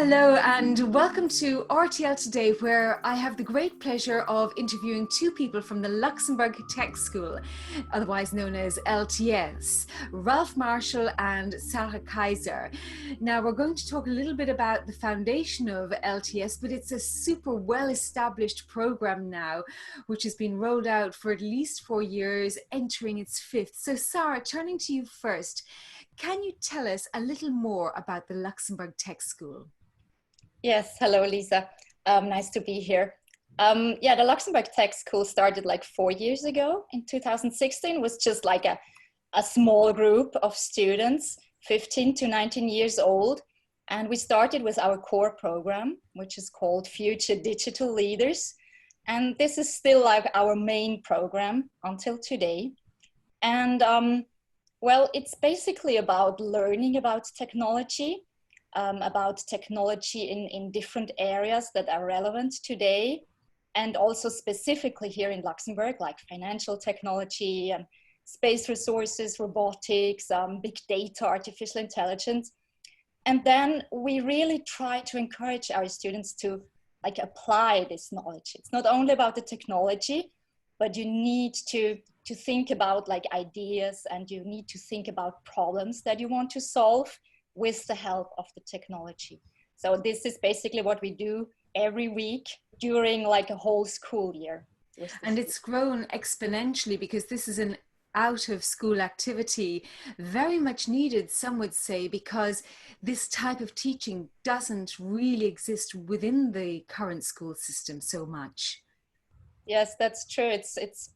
Hello and welcome to RTL Today, where I have the great pleasure of interviewing two people from the Luxembourg Tech School, otherwise known as LTS, Ralph Marshall and Sarah Kaiser. Now we're going to talk a little bit about the foundation of LTS, but it's a super well-established program now, which has been rolled out for at least 4 years, entering its fifth. So Sarah, turning to you first, can you tell us a little more about the Luxembourg Tech School? Yes, hello, Lisa. Nice to be here. The Luxembourg Tech School started like 4 years ago in 2016. It was just like a small group of students, 15 to 19 years old. And we started with our core program, which is called Future Digital Leaders. And this is still like our main program until today. And it's basically about learning about technology in different areas that are relevant today, and also specifically here in Luxembourg, like financial technology, space resources, robotics, big data, artificial intelligence. And then we really try to encourage our students to like apply this knowledge. It's not only about the technology, but you need to think about like ideas, and you need to think about problems that you want to solve with the help of the technology. So this is basically what we do every week during like a whole school year. And it's grown exponentially because this is an out of school activity, very much needed, some would say, because this type of teaching doesn't really exist within the current school system so much. Yes, that's true. It's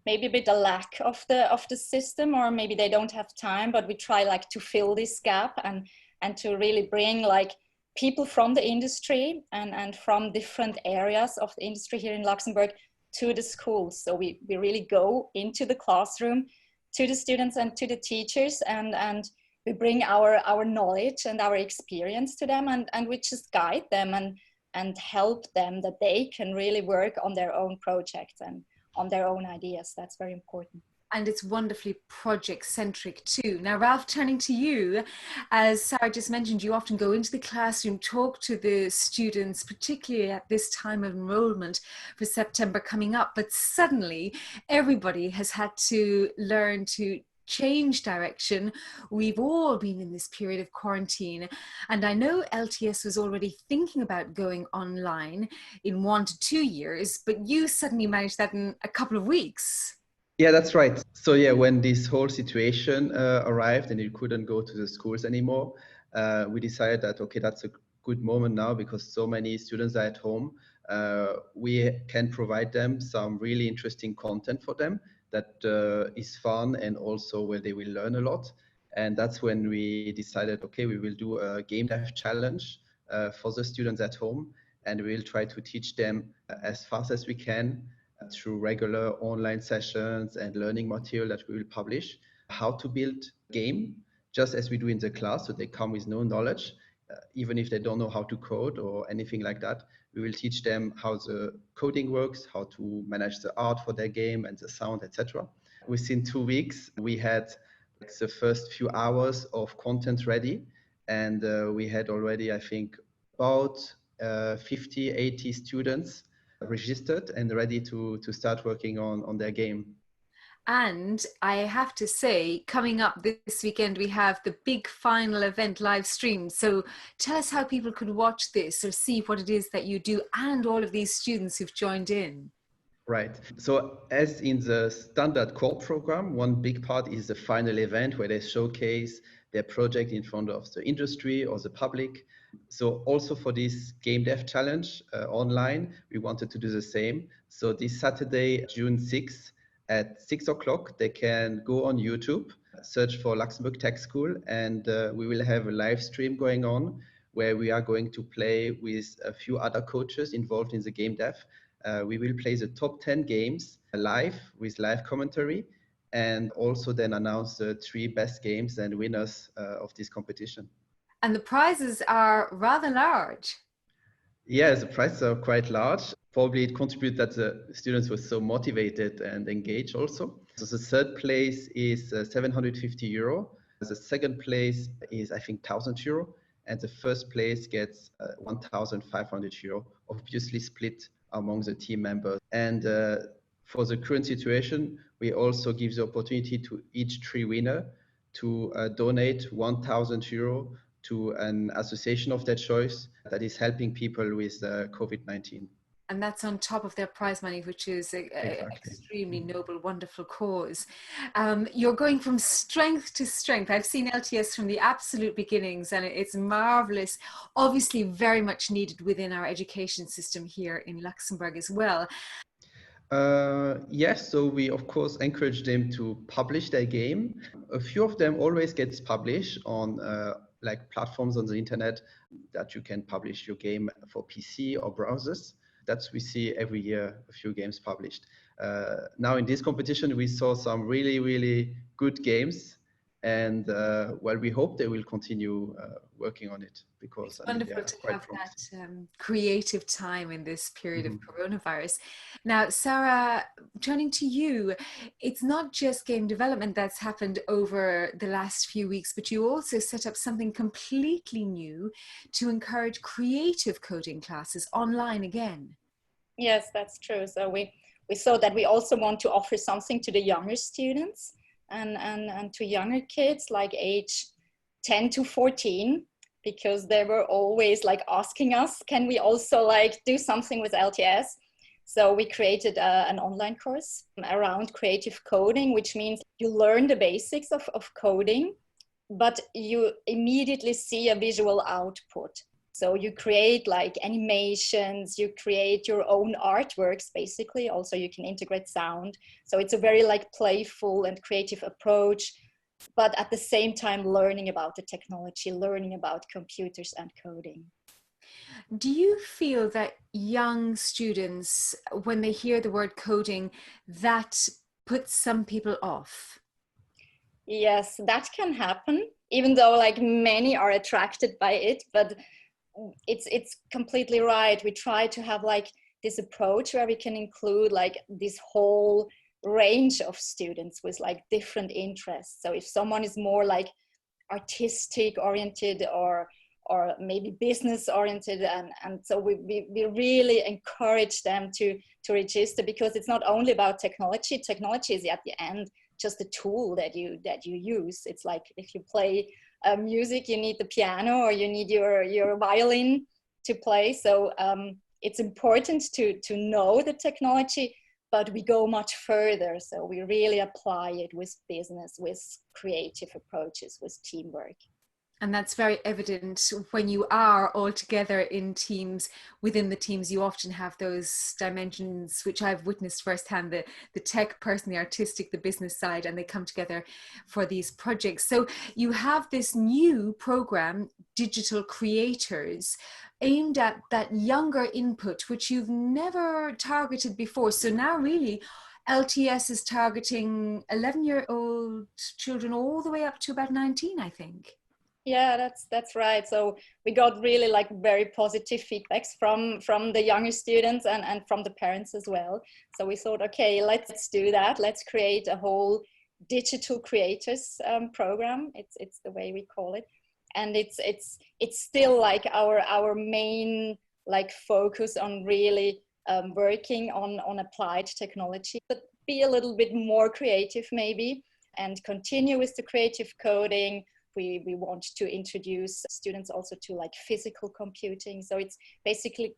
maybe a bit a lack of the system, or maybe they don't have time, but we try like to fill this gap and to really bring like people from the industry and from different areas of the industry here in Luxembourg to the schools. So we really go into the classroom to the students and to the teachers, and we bring our knowledge and our experience to them, and we just guide them and help them that they can really work on their own projects and on their own ideas. That's very important. And it's wonderfully project-centric too. Now, Ralph, turning to you, as Sarah just mentioned, you often go into the classroom, talk to the students, particularly at this time of enrollment for September coming up, but suddenly everybody has had to learn to change direction. We've all been in this period of quarantine, and I know LTS was already thinking about going online in 1 to 2 years, but you suddenly managed that in a couple of weeks. Yeah, that's right. So yeah, when this whole situation arrived and you couldn't go to the schools anymore, we decided that, okay, that's a good moment now because so many students are at home. We can provide them some really interesting content for them that is fun and also where they will learn a lot. And that's when we decided, okay, we will do a game dev challenge for the students at home, and we'll try to teach them as fast as we can through regular online sessions and learning material that we will publish, how to build game, just as we do in the class, so they come with no knowledge. Even if they don't know how to code or anything like that, we will teach them how the coding works, how to manage the art for their game and the sound, etc. Within 2 weeks, we had the first few hours of content ready, and we had already, I think, about 50, 80 students registered and ready to start working on their game. And I have to say, coming up this weekend, we have the big final event live stream. So tell us how people could watch this or see what it is that you do and all of these students who've joined in. Right. So as in the standard core program, one big part is the final event where they showcase their project in front of the industry or the public. So also for this game dev challenge online, we wanted to do the same. So this Saturday, June 6th at 6 o'clock, they can go on YouTube, search for Luxembourg Tech School, and we will have a live stream going on where we are going to play with a few other coaches involved in the game dev. We will play the top 10 games live with live commentary, and also then announce the 3 best games and winners of this competition. And the prizes are rather large. Yeah, the prizes are quite large. Probably it contributes that the students were so motivated and engaged also. So the third place is €750. The second place is, I think, €1,000. and the first place gets 1,500 euro, obviously split among the team members. And for the current situation, we also give the opportunity to each 3 winner to donate 1,000 euro to an association of their choice that is helping people with COVID-19. And that's on top of their prize money, which is an Exactly. extremely noble, wonderful cause. You're going from strength to strength. I've seen LTS from the absolute beginnings, and it's marvelous. Obviously, very much needed within our education system here in Luxembourg as well. Yes, so we of course encourage them to publish their game. A few of them always gets published on like platforms on the internet that you can publish your game for PC or browsers. That's we see every year a few games published. Now in this competition we saw some really good games, and well, we hope they will continue working on it, because It's wonderful to have that creative time in this period of coronavirus. Now, Sarah, turning to you, it's not just game development that's happened over the last few weeks, but you also set up something completely new to encourage creative coding classes online again. Yes, that's true. So we saw that we also want to offer something to the younger students and to younger kids like age 10 to 14, because they were always like asking us, can we also like do something with LTS? So we created an online course around creative coding, which means you learn the basics of coding, but you immediately see a visual output. So you create like animations, you create your own artworks, basically. Also, you can integrate sound. So it's a very like playful and creative approach, but at the same time learning about the technology, learning about computers and coding. Do you feel that young students, when they hear the word coding, that puts some people off? Yes, that can happen, even though like many are attracted by it, but it's completely right. We try to have like this approach where we can include like this whole range of students with like different interests. So if someone is more like artistic oriented or maybe business oriented, and so we really encourage them to register, because it's not only about technology. Technology is at the end just a tool that you use. It's like if you play music, you need the piano or you need your violin to play. So it's important to know the technology, but we go much further. So we really apply it with business, with creative approaches, with teamwork. And that's very evident when you are all together in teams. Within the teams, you often have those dimensions, which I've witnessed firsthand, the tech person, the artistic, the business side, and they come together for these projects. So you have this new program, Digital Creators, aimed at that younger input, which you've never targeted before. So now really, LTS is targeting 11-year-old children all the way up to about 19, I think. Yeah, that's right. So we got really like very positive feedbacks from the younger students and from the parents as well. So we thought, okay, let's do that. Let's create a whole digital creators program. It's the way we call it, and it's still like our main like focus on really working on applied technology, but be a little bit more creative maybe, and continue with the creative coding. We want to introduce students also to like physical computing. So it's basically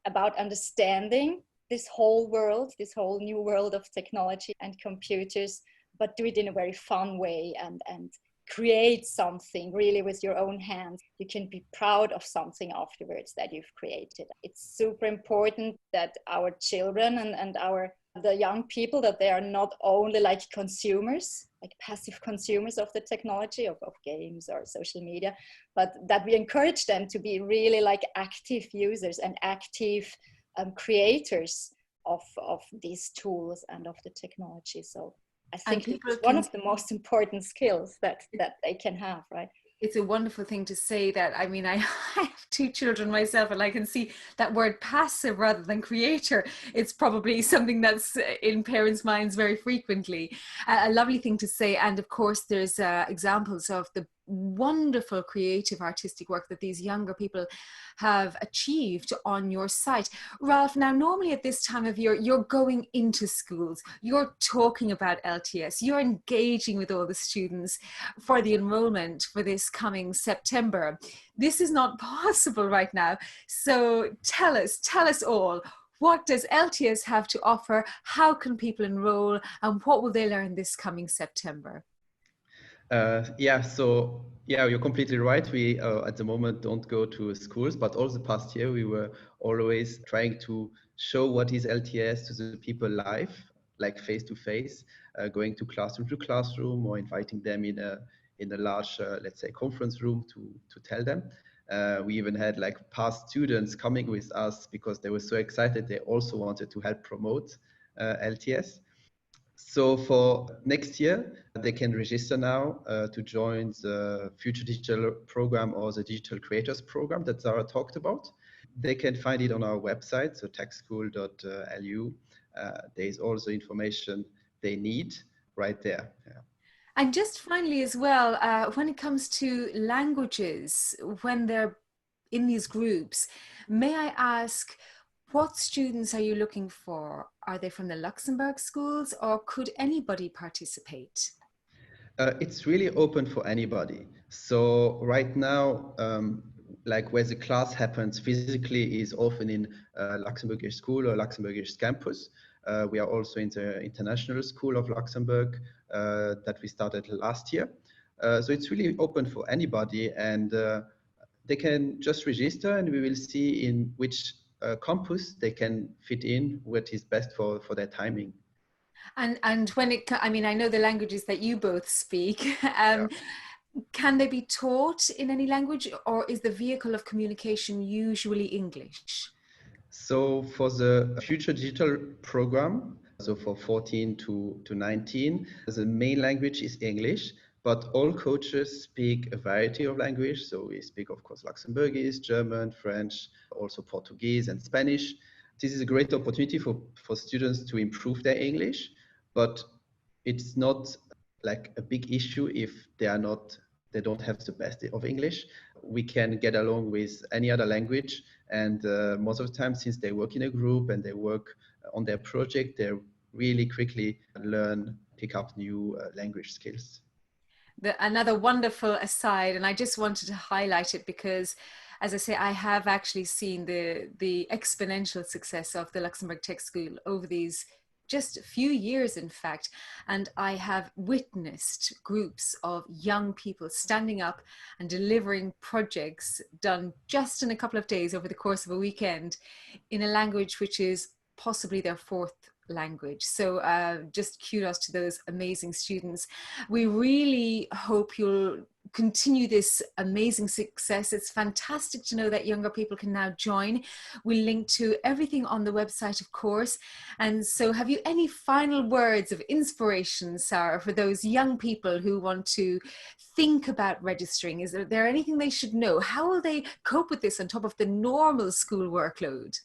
about understanding this whole world, this whole new world of technology and computers, but do it in a very fun way and create something really with your own hands. You can be proud of something afterwards that you've created. It's super important that our children and the young people, that they are not only like consumers, like passive consumers of the technology, of games or social media, but that we encourage them to be really like active users and active creators of these tools and of the technology. So I think it's one of the most important skills that they can have, right? It's a wonderful thing to say that. I mean, I have 2 children myself, and I can see that word passive rather than creator. It's probably something that's in parents' minds very frequently. A lovely thing to say. And of course, there's examples of the wonderful creative artistic work that these younger people have achieved on your site. Ralph, now normally at this time of year, you're going into schools, you're talking about LTS, you're engaging with all the students for the enrollment for this coming September. This is not possible right now. So tell us all, what does LTS have to offer? How can people enroll? And what will they learn this coming September? You're completely right. We at the moment don't go to schools, but all the past year we were always trying to show what is LTS to the people live, like face to face, going to classroom, or inviting them in a large, let's say, conference room to tell them. We even had like past students coming with us because they were so excited. They also wanted to help promote LTS. So for next year, they can register now to join the Future Digital program or the Digital Creators program that Zara talked about. They can find it on our website, so techschool.lu. There is all the information they need right there. Yeah. And just finally as well, when it comes to languages, when they're in these groups, may I ask, what students are you looking for? Are they from the Luxembourg schools, or could anybody participate? It's really open for anybody. So right now, like where the class happens physically is often in Luxembourgish school or Luxembourgish campus. We are also in the International School of Luxembourg that we started last year. So it's really open for anybody, and they can just register, and we will see in which campus they can fit in, what is best for their timing. And when it, I mean, I know the languages that you both speak. Can they be taught in any language, or is the vehicle of communication usually English? So for the Future Digital program, so for 14 to 19, the main language is English, but all coaches speak a variety of language. So we speak, of course, Luxembourgish, German, French, also Portuguese and Spanish. This is a great opportunity for students to improve their English, but it's not like a big issue if they don't have the best of English. We can get along with any other language, and most of the time, since they work in a group and they work on their project, they really quickly pick up new language skills. Another wonderful aside, and I just wanted to highlight it because, as I say, I have actually seen the exponential success of the Luxembourg Tech School over these just a few years, in fact, and I have witnessed groups of young people standing up and delivering projects done just in a couple of days over the course of a weekend in a language which is possibly their fourth language. So just kudos to those amazing students. We really hope you'll continue this amazing success. It's fantastic to know that younger people can now join. We'll link to everything on the website, of course. And so have you any final words of inspiration, Sarah, for those young people who want to think about registering? Is there anything they should know? How will they cope with this on top of the normal school workload?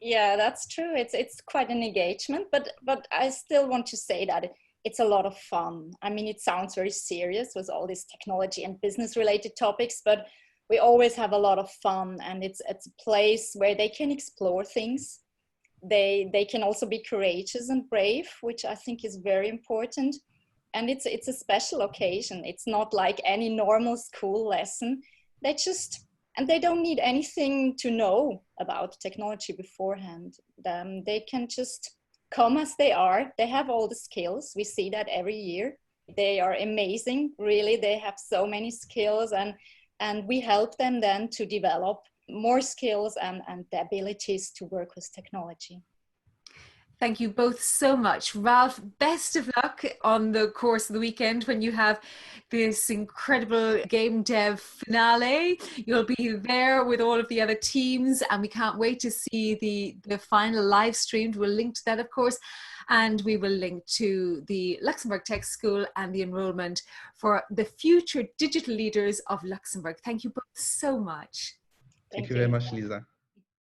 Yeah, that's true. It's quite an engagement, but I still want to say that it's a lot of fun. I mean, it sounds very serious with all these technology and business related topics, but we always have a lot of fun, and it's a place where they can explore things. They can also be courageous and brave, which I think is very important. And it's a special occasion. It's not like any normal school lesson. They don't need anything to know about technology beforehand. They can just come as they are. They have all the skills. We see that every year. They are amazing, really. They have so many skills, and we help them then to develop more skills and the abilities to work with technology. Thank you both so much. Ralph, best of luck on the course of the weekend when you have this incredible game dev finale. You'll be there with all of the other teams, and we can't wait to see the final live streamed. We'll link to that, of course, and we will link to the Luxembourg Tech School and the enrollment for the future digital leaders of Luxembourg. Thank you both so much. Thank you very much, Lisa.